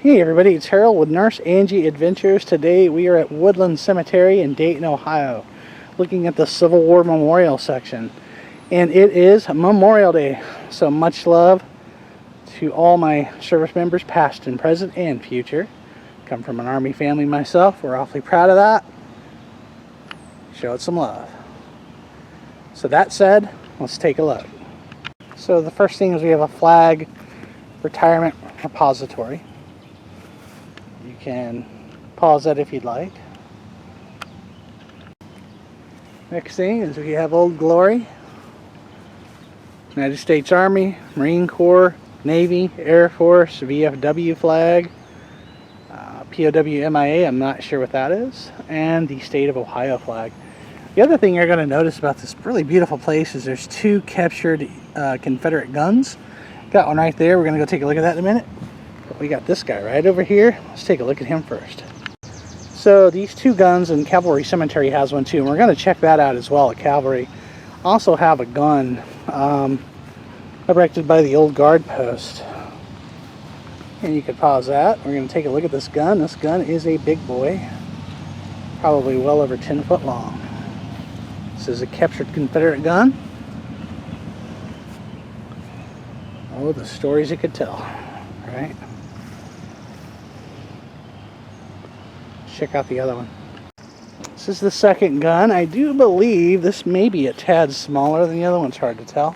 Hey everybody, it's Harold with Nurse Angie Adventures. Today we are at Woodland Cemetery in Dayton, Ohio, looking at the Civil War Memorial section. And it is Memorial Day, so much love to all my service members, past and present and future. Come from an Army family myself, we're awfully proud of that. Show it some love. So that said, let's take a look. So the first thing is we have a flag retirement repository. You can pause that if you'd like. Next thing is we have Old Glory. United States Army, Marine Corps, Navy, Air Force, VFW flag, POW MIA, I'm not sure what that is, and the State of Ohio flag. The other thing you're going to notice about this really beautiful place is there's two captured Confederate guns. Got one right there. We're going to go take a look at that in a minute. But we got this guy right over here. Let's take a look at him first. So these two guns, and Cavalry Cemetery has one too, and we're going to check that out as well at Cavalry. Also have a gun erected by the old guard post. And you can pause that. We're going to take a look at this gun. This gun is a big boy, probably well over 10 foot long. This is a captured Confederate gun. Oh, the stories it could tell, right? Check out the other one. This is the second gun. I do believe this may be a tad smaller than the other one. It's hard to tell.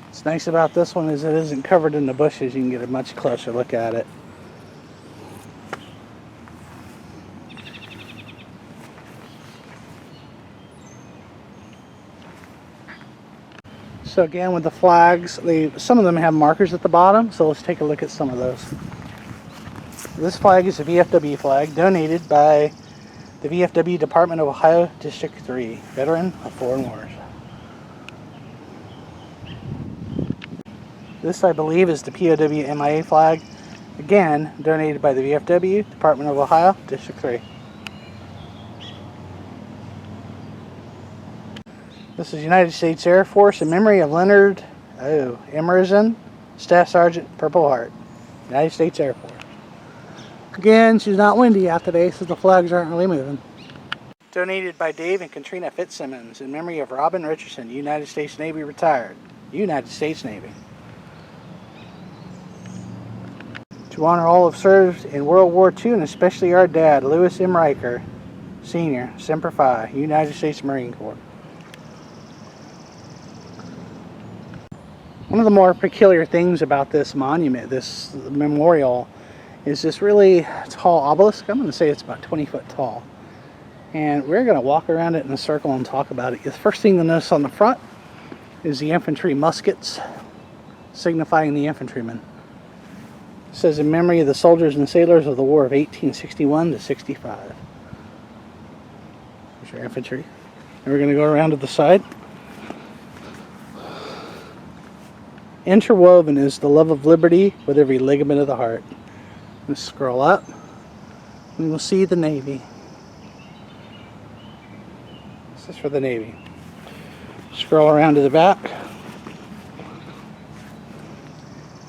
What's nice about this one is it isn't covered in the bushes. You can get a much closer look at it. So again, with the flags, some of them have markers at the bottom, so let's take a look at some of those. This flag is a VFW flag donated by the VFW Department of Ohio District 3, veteran of foreign wars. This, I believe, is the POW MIA flag, again, donated by the VFW, Department of Ohio, District 3. This is United States Air Force in memory of Leonard Emerson, Staff Sergeant, Purple Heart, United States Air Force. Again, she's not windy out today, so the flags aren't really moving. Donated by Dave and Katrina Fitzsimmons in memory of Robin Richardson, United States Navy, retired, United States Navy. To honor all who have served in World War II, and especially our dad, Lewis M. Riker, Sr., Semper Fi, United States Marine Corps. One of the more peculiar things about this monument, this memorial, is this really tall obelisk. I'm going to say it's about 20 foot tall. And we're going to walk around it in a circle and talk about it. The first thing to notice on the front is the infantry muskets, signifying the infantrymen. It says in memory of the soldiers and sailors of the War of 1861 to 65. There's your infantry. And we're going to go around to the side. Interwoven is the love of liberty with every ligament of the heart. Let's scroll up. And we'll see the Navy. This is for the Navy. Scroll around to the back.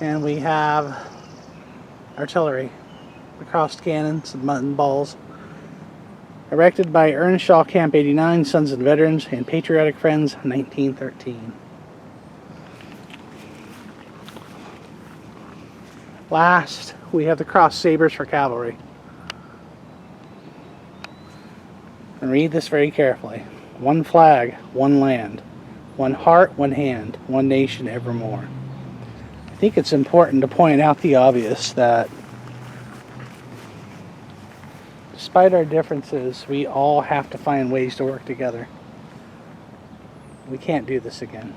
And we have artillery, the crossed cannons and mutton balls. Erected by Earnshaw Camp 89, Sons and Veterans, and Patriotic Friends, 1913. Last, we have the cross sabers for cavalry. And read this very carefully. One flag, one land. One heart, one hand. One nation evermore. I think it's important to point out the obvious that despite our differences, we all have to find ways to work together. We can't do this again.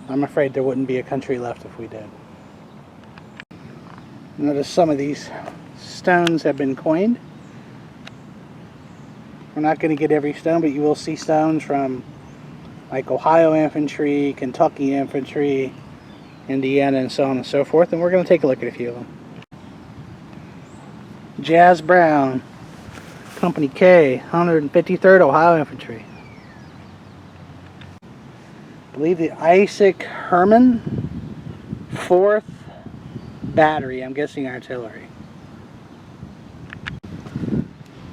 I'm afraid there wouldn't be a country left if we did. Notice some of these stones have been coined. We're not going to get every stone, but you will see stones from like Ohio infantry, Kentucky infantry, Indiana, and so on and so forth. And we're going to take a look at a few of them. Jazz Brown, Company K, 153rd Ohio Infantry. I believe the Isaac Herman, 4th Battery, I'm guessing artillery.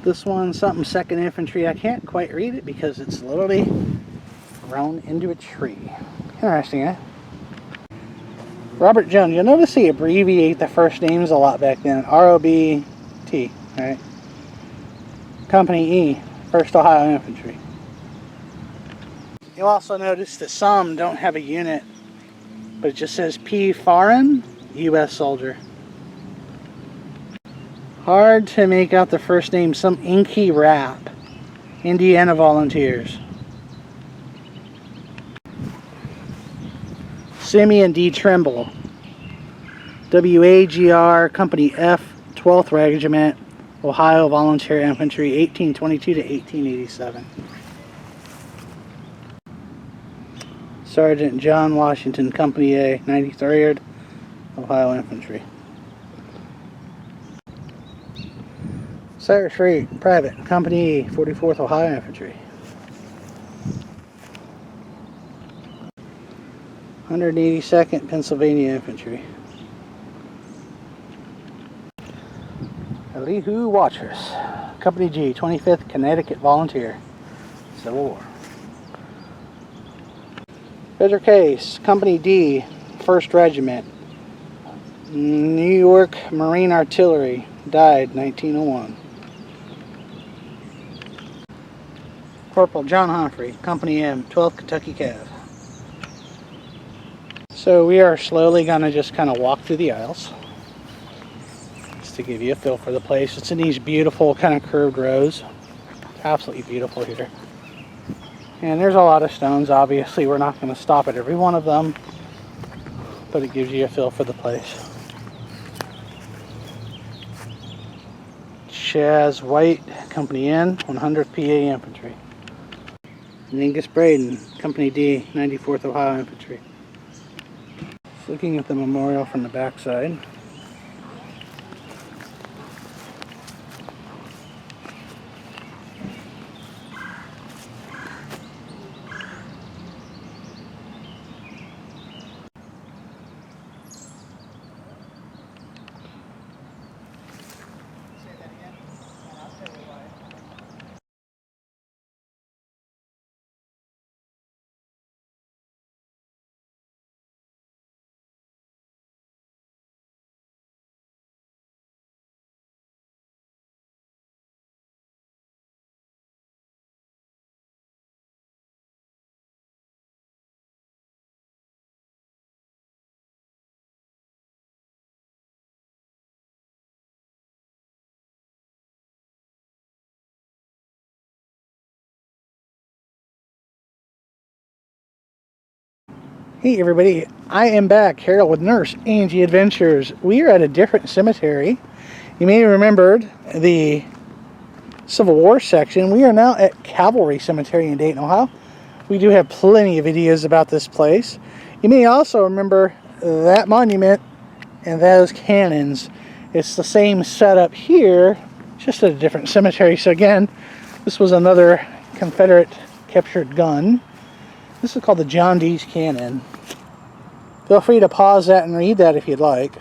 This one's something 2nd Infantry. I can't quite read it because it's literally grown into a tree. Interesting, eh? Robert Jones. You'll notice they abbreviate the first names a lot back then. ROBT, right? Company E, 1st Ohio Infantry. You'll also notice that some don't have a unit, but it just says P. Foreign, U.S. soldier. Hard to make out the first name. Some inky rap. Indiana Volunteers. Simeon D. Trimble. WAGR Company F, 12th Regiment, Ohio Volunteer Infantry, 1822 to 1887. Sergeant John Washington, Company A, 93rd Ohio Infantry. Cyrus Reed, Private, Company E, 44th Ohio Infantry. 182nd Pennsylvania Infantry. Elihu Watchers, Company G, 25th Connecticut Volunteer, Civil War. Frederick Case, Company D, 1st Regiment, New York Marine Artillery, died 1901. Corporal John Humphrey, Company M, 12th Kentucky Cav. So we are slowly going to just kind of walk through the aisles, just to give you a feel for the place. It's in these beautiful kind of curved rows. Absolutely beautiful here. And there's a lot of stones. Obviously we're not going to stop at every one of them, but it gives you a feel for the place. Chaz White, Company N, 100th PA Infantry. And Angus Braden, Company D, 94th Ohio Infantry. Just looking at the memorial from the backside. Hey everybody, I am back, Harold with Nurse Angie Adventures. We are at a different cemetery. You may have remembered the Civil War section. We are now at Cavalry Cemetery in Dayton, Ohio. We do have plenty of videos about this place. You may also remember that monument and those cannons. It's the same setup here, just at a different cemetery. So again, this was another Confederate captured gun. This is called the John Dees Cannon. Feel free to pause that and read that if you'd like.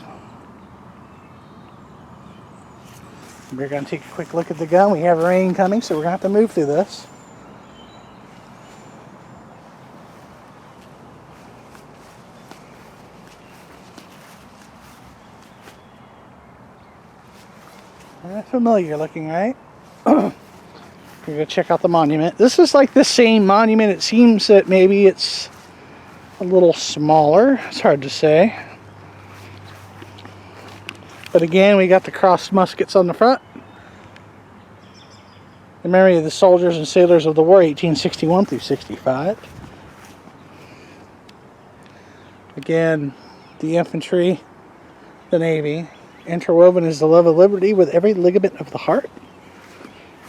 We're going to take a quick look at the gun. We have rain coming, so we're going to have to move through this. Familiar looking, right? We're going to check out the monument. This is like the same monument. It seems that maybe it's a little smaller. It's hard to say. But again, we got the crossed muskets on the front. In memory of the soldiers and sailors of the war, 1861 through 65. Again, the infantry, the Navy. Interwoven is the love of liberty with every ligament of the heart.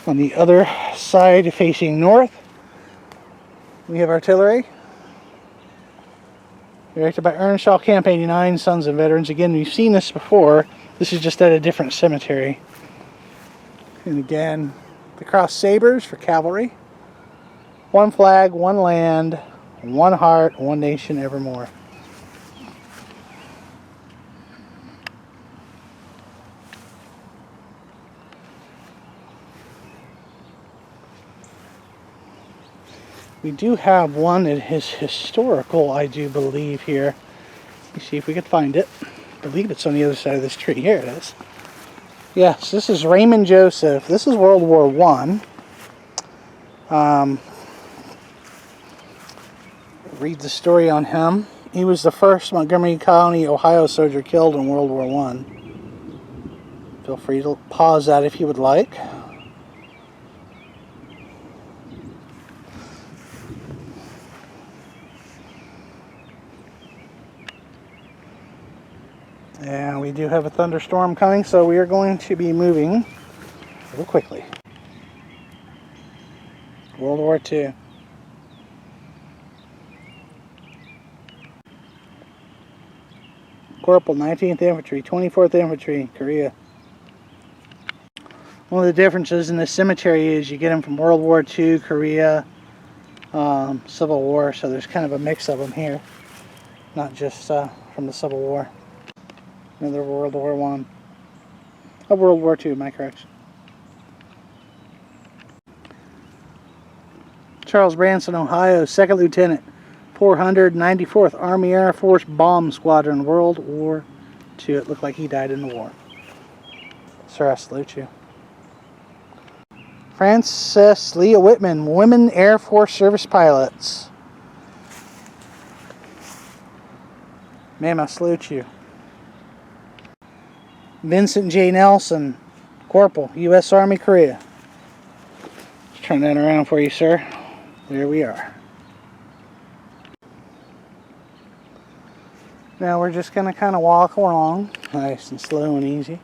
On the other side, facing north, we have artillery. Erected by Earnshaw Camp 89, Sons of Veterans. Again, we've seen this before. This is just at a different cemetery. And again, the cross sabers for cavalry. One flag, one land, one heart, one nation evermore. We do have one that is historical, I do believe, here. Let me see if we can find it. I believe it's on the other side of this tree. Here it is. Yes, this is Raymond Joseph. This is World War I. Read the story on him. He was the first Montgomery County, Ohio soldier killed in World War I. Feel free to pause that if you would like. And we do have a thunderstorm coming, so we are going to be moving real quickly. World War II. Corporal, 19th Infantry, 24th Infantry, Korea. One of the differences in this cemetery is you get them from World War II, Korea, Civil War, so there's kind of a mix of them here. Not just from the Civil War. Another World War I. World War II, my correction. Charles Branson, Ohio, 2nd Lieutenant, 494th Army Air Force Bomb Squadron, World War II. It looked like he died in the war. Sir, I salute you. Frances Leah Whitman, Women Air Force Service Pilots. Ma'am, I salute you. Vincent J. Nelson, Corporal, U.S. Army, Korea. Let's turn that around for you, sir. There we are. Now we're just going to kind of walk along, nice and slow and easy.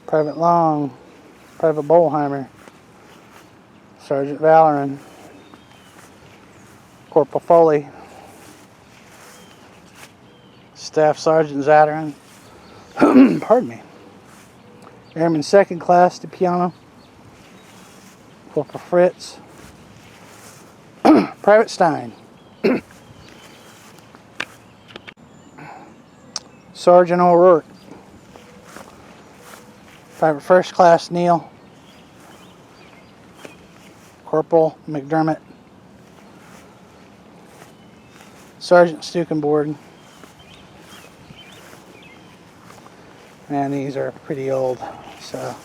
Private Long, Private Bolheimer, Sergeant Valoran, Corporal Foley, Staff Sergeant Zatteran, pardon me, Airman 2nd Class DePiano, Corporal Fritz, Private Stein, Sergeant O'Rourke, Private 1st Class Neal, Corporal McDermott, Sergeant Stukenborg, and these are pretty old, so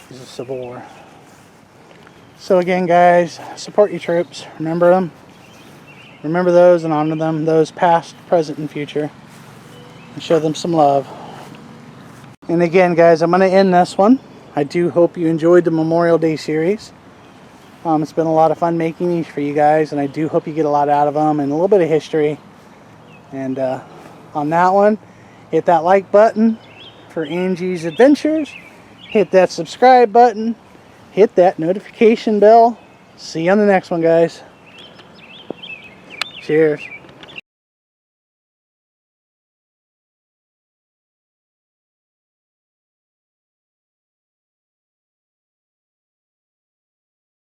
these are Civil War. So again, guys, support your troops, remember them, remember those and honor them, those past, present, and future, and show them some love. And again, guys, I'm going to end this one. I do hope you enjoyed the Memorial Day series. It's been a lot of fun making these for you guys, and I do hope you get a lot out of them and a little bit of history. And on that one, hit that like button for Angie's Adventures. Hit that subscribe button. Hit that notification bell. See you on the next one, guys. Cheers.